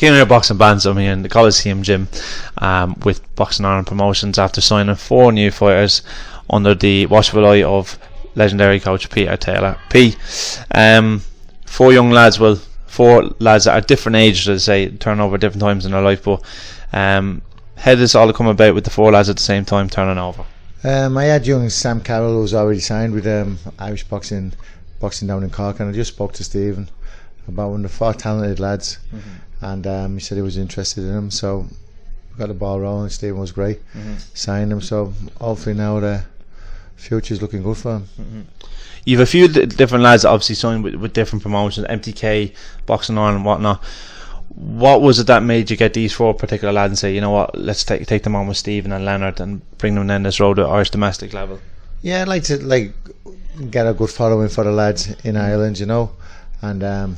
Keeler Boxing Bants, I'm here in the Coliseum gym with Boxing Ireland Promotions after signing 4 new fighters under the watchful eye of legendary coach Peter Taylor. 4 young lads, 4 lads at different ages, I'd say, turn over different times in their life, but how did this all come about with the 4 lads at the same time turning over? I had young Sam Carroll, who was already signed with Irish boxing down in Cork, and I just spoke to Stephen about one of the 4 talented lads, and he said he was interested in him, so we got the ball rolling. Stephen was great, signed him, so hopefully now the future's looking good for him. You've a few different lads that obviously signed with different promotions, MTK, Boxing Ireland and whatnot. What was it that made you get these 4 particular lads and say, you know what, let's take them on with Stephen and Leonard and bring them down this road at Irish domestic level? Yeah, I'd like to get a good following for the lads in Ireland, you know, and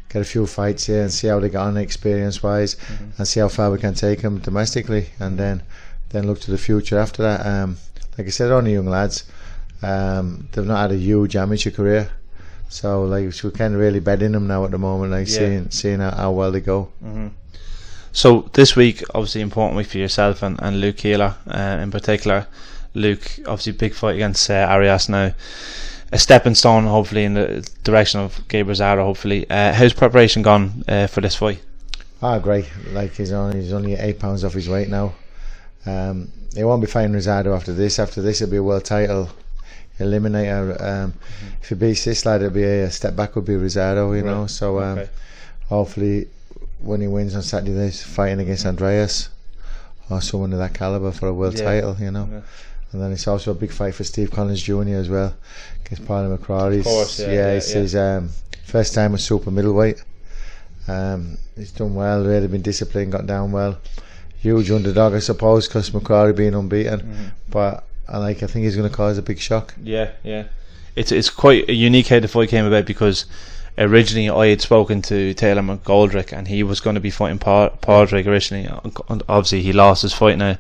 get a few fights here and see how they get on experience wise, and see how far we can take them domestically, and then look to the future after that. Like I said, only young lads. They've not had a huge amateur career, so we can't really bet in them now at the moment, seeing how well they go. So this week, obviously important week for yourself and Luke Keeler in particular. Luke, obviously big fight against Arias now, a stepping stone hopefully in the direction of Gabriel Zara hopefully. How's preparation gone for this fight? Great. He's only 8 pounds off his weight now. He won't be fighting Rosado after this. After this it'll be a world title eliminator. If he beats this lad, it'll be a step back, would be Rosado, you know. So hopefully when he wins on Saturday, he's fighting against Andreas or someone of that caliber for a world title, you know. And then it's also a big fight for Steve Collins Jr. as well against Paddy McCrory. It's his first time at super middleweight. He's done well, really been disciplined, got down well. Huge underdog, I suppose, because McCrory being unbeaten, but I think he's going to cause a big shock. It's quite unique how the fight came about, because originally I had spoken to Taylor McGoldrick and he was going to be fighting Padraig originally. Obviously he lost his fight now.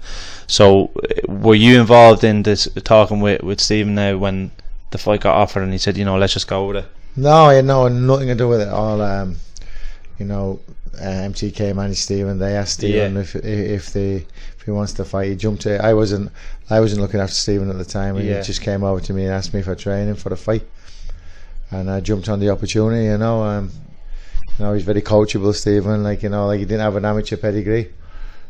So were you involved in this talking with Stephen now when the fight got offered and he said, you know, let's just go with it? No, I had nothing to do with it all. MTK managed Stephen. They asked Stephen if he wants to fight. He jumped to it. I wasn't looking after Stephen at the time, and he just came over to me and asked me for training for the fight, and I jumped on the opportunity. He's very coachable, Stephen. He didn't have an amateur pedigree,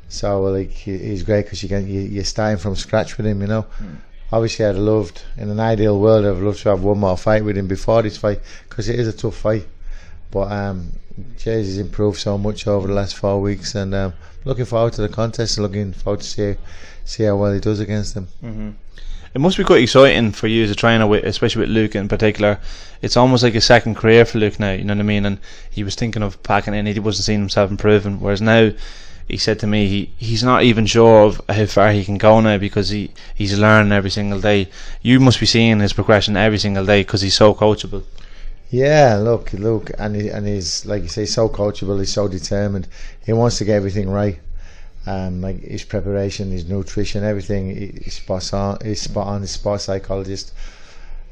so he's great because you're starting from scratch with him. Obviously I'd have loved, in an ideal world, I'd love to have one more fight with him before this fight, because it is a tough fight, but Jay's has improved so much over the last 4 weeks, and looking forward to the contest and looking forward to see how well he does against him. It must be quite exciting for you as a trainer, especially with Luke in particular. It's almost like a second career for Luke now, you know what I mean? And he was thinking of packing in, he wasn't seeing himself improving, whereas now he said to me he's not even sure of how far he can go now, because he's learning every single day. You must be seeing his progression every single day because he's so coachable. Yeah, look, and he's, like you say, so coachable. He's so determined. He wants to get everything right. His preparation, his nutrition, everything. He's spot on. He's a sports psychologist.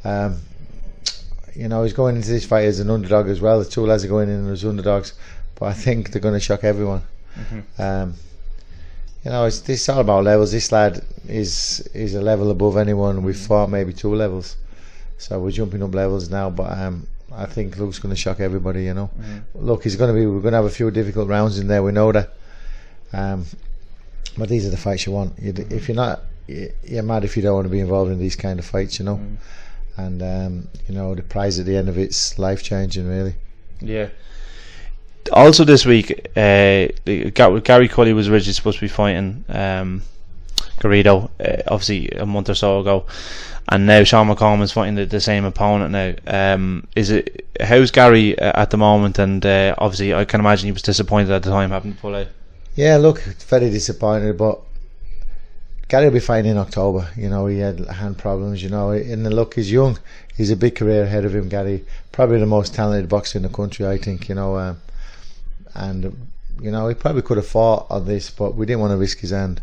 He's going into this fight as an underdog as well. The 2 lads are going in as underdogs, but I think they're going to shock everyone. It's all about levels. This lad is a level above anyone. We've fought maybe 2 levels, so we're jumping up levels now. But I think Luke's going to shock everybody. Look, we're going to have a few difficult rounds in there. We know that. But these are the fights you want. If you're not, you're mad if you don't want to be involved in these kind of fights. And the prize at the end of it's life changing, really. Yeah. Also this week, Gary Cully was originally supposed to be fighting Garrido, obviously a month or so ago, and now Sean McCollum's fighting the same opponent now. How's Gary at the moment? And obviously I can imagine he was disappointed at the time having to pull out. Yeah, look, very disappointed, but Gary will be fighting in October. He had hand problems, and look, he's young. He's a big career ahead of him, Gary. Probably the most talented boxer in the country, I think, he probably could have fought on this, but we didn't want to risk his hand.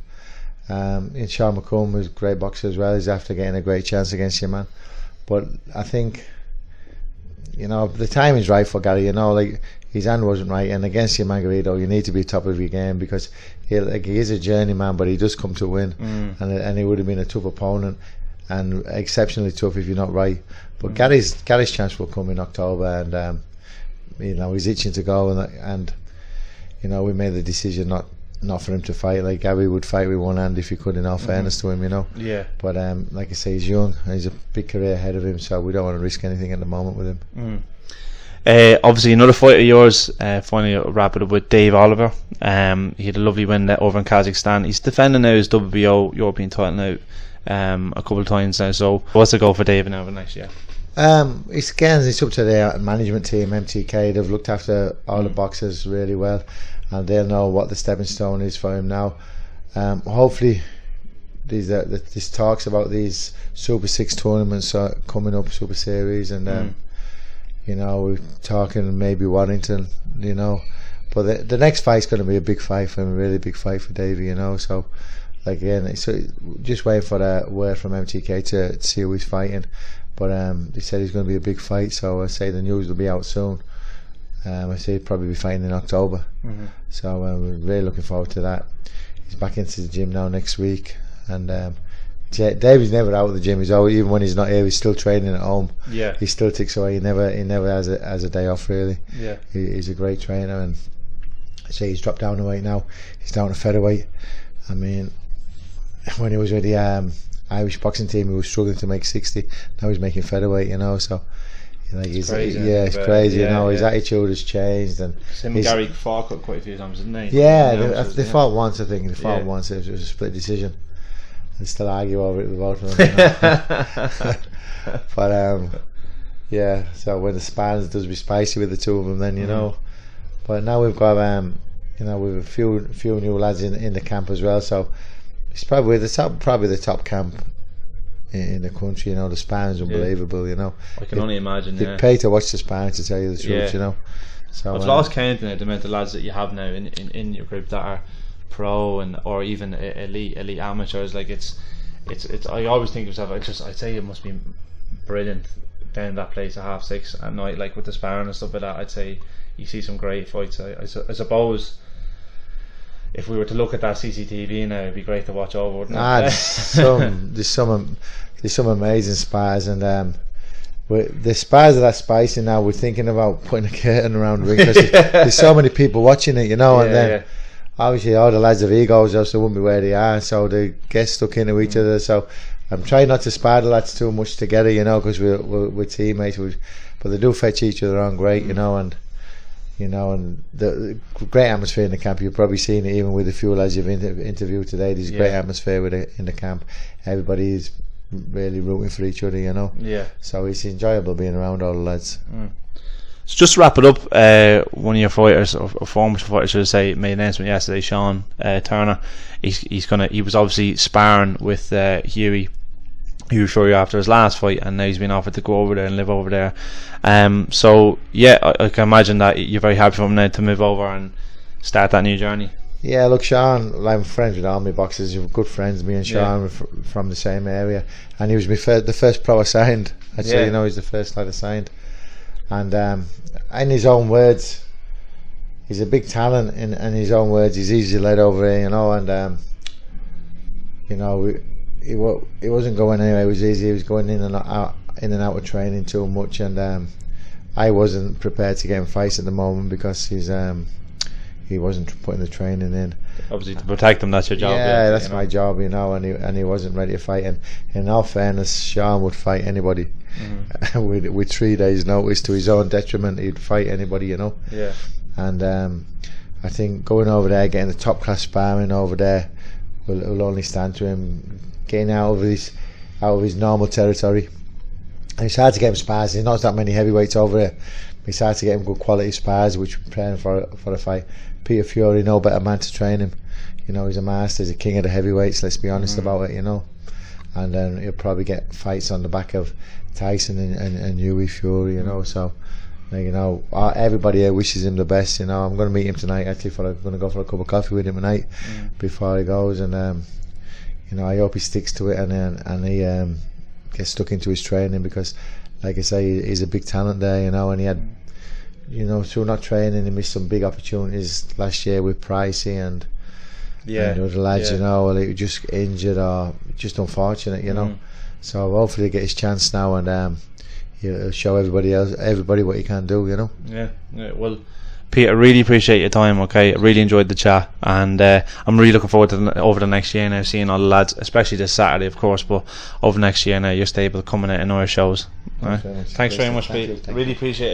Sean McCollum was a great boxer as well. He's after getting a great chance against your man. But I think, the time is right for Gary. his hand wasn't right, and against you, Margarito, you need to be top of your game, because he is a journeyman, but he does come to win, and he would have been a tough opponent, and exceptionally tough if you're not right. But Gary's chance will come in October, and he's itching to go, and we made the decision not for him to fight. Like Gary would fight with one hand if he could, in all fairness to him, Yeah. But like I say, he's young, and he's a big career ahead of him, so we don't want to risk anything at the moment with him. Obviously another fight of yours, finally I'll wrap it up with Dave Oliver. He had a lovely win over in Kazakhstan. He's defending now his WBO European title now a couple of times now, so what's the goal for Dave now for next year? It's up to their management team, MTK. They've looked after all the boxers really well, and they'll know what the stepping stone is for him now. Hopefully this talks about these Super 6 tournaments coming up, Super Series, and we're talking maybe Warrington, but the next fight's going to be a big fight for him, a really big fight for Davey, so like again, so just wait for that word from MTK to see who he's fighting. But they said it's going to be a big fight, so I say the news will be out soon. I say he'll probably be fighting in October, so we're really looking forward to that. He's back into the gym now next week, and Davy's never out of the gym. He's always, even when he's not here, he's still training at home. Yeah, he still ticks away. He never has a day off really. Yeah, he's a great trainer, and I say he's dropped down a weight now. He's down to featherweight. I mean, when he was with the Irish boxing team, he was struggling to make 60. Now he's making featherweight, so it's crazy. It's crazy. His attitude has changed, and Gary fought quite a few times, didn't he? Yeah, they fought once. I think they fought once. It was a split decision. They still argue over it with both of them. But so when the spans does be spicy with the two of them, then But now we've got we've a few new lads in the camp as well. So it's probably the top camp in the country. The sparring's unbelievable. I can only imagine. They pay to watch the sparring, to tell you the truth. So I've lost count now the amount of lads that you have now in your group that are pro or even elite amateurs. Like it's I always think to myself, I'd say it must be brilliant down that place at 6:30 at night, like with the sparring and stuff like that. I'd say you see some great fights. I suppose if we were to look at that CCTV now, it'd be great to watch over, wouldn't it? There's some amazing spars, and the spars are that spicy now. We're thinking about putting a curtain around the ring because there's so many people watching it, and then obviously all the lads have egos, else they wouldn't be where they are, so they get stuck into each other. So I'm trying not to spar the lads too much together, because we're teammates, but they do fetch each other on great, and the great atmosphere in the camp. You've probably seen it even with the few lads you've interviewed today. There's great atmosphere in the camp. Everybody is really rooting for each other, so it's enjoyable being around all the lads. So just to wrap it up, one of your fighters, or former fighters should I say, made an announcement yesterday, Sean Turner. He was obviously sparring with Hughie after his last fight, and now he's been offered to go over there and live over there. So I can imagine that you're very happy for him now to move over and start that new journey. Yeah, look, Sean, I'm friends with all my boxers. We're good friends. Me and Sean were from the same area, and he was the first pro I signed. I'd say, he's the first lad I signed. And in his own words, he's a big talent. In his own words, he's easily led over here, and he wasn't going anywhere. It was easy. He was going in and out of training too much, and I wasn't prepared to get him fights at the moment because he wasn't putting the training in. Obviously, to protect him, that's your job. Yeah, that's my job, and he wasn't ready to fight. And in all fairness, Sean would fight anybody. with 3 days' notice, to his own detriment. He'd fight anybody, Yeah. And I think going over there, getting the top class sparring over there, will only stand to him. Getting out of his normal territory. And it's hard to get him spars. There's not that many heavyweights over here. It's hard to get him good quality spars, which we're preparing for a fight. Peter Fury, no better man to train him. He's a master. He's a king of the heavyweights. Let's be honest about it. And then he'll probably get fights on the back of Tyson and Hughie Fury. So everybody here wishes him the best. I'm going to meet him tonight. Actually, I'm going to go for a cup of coffee with him tonight before he goes. And I hope he sticks to it and he gets stuck into his training, because, like I say, he's a big talent there. And he had through not training, he missed some big opportunities last year with Pricey and other lads. He was just injured or just unfortunate. So hopefully he'll get his chance now, and he'll show everybody what he can do. Yeah. Well, Pete, I really appreciate your time. Okay, I really enjoyed the chat, and I'm really looking forward to over the next year now, seeing all the lads, especially this Saturday, of course, but over next year now, your stable coming out in our shows. Right? Thanks very much, Pete. Really appreciate it.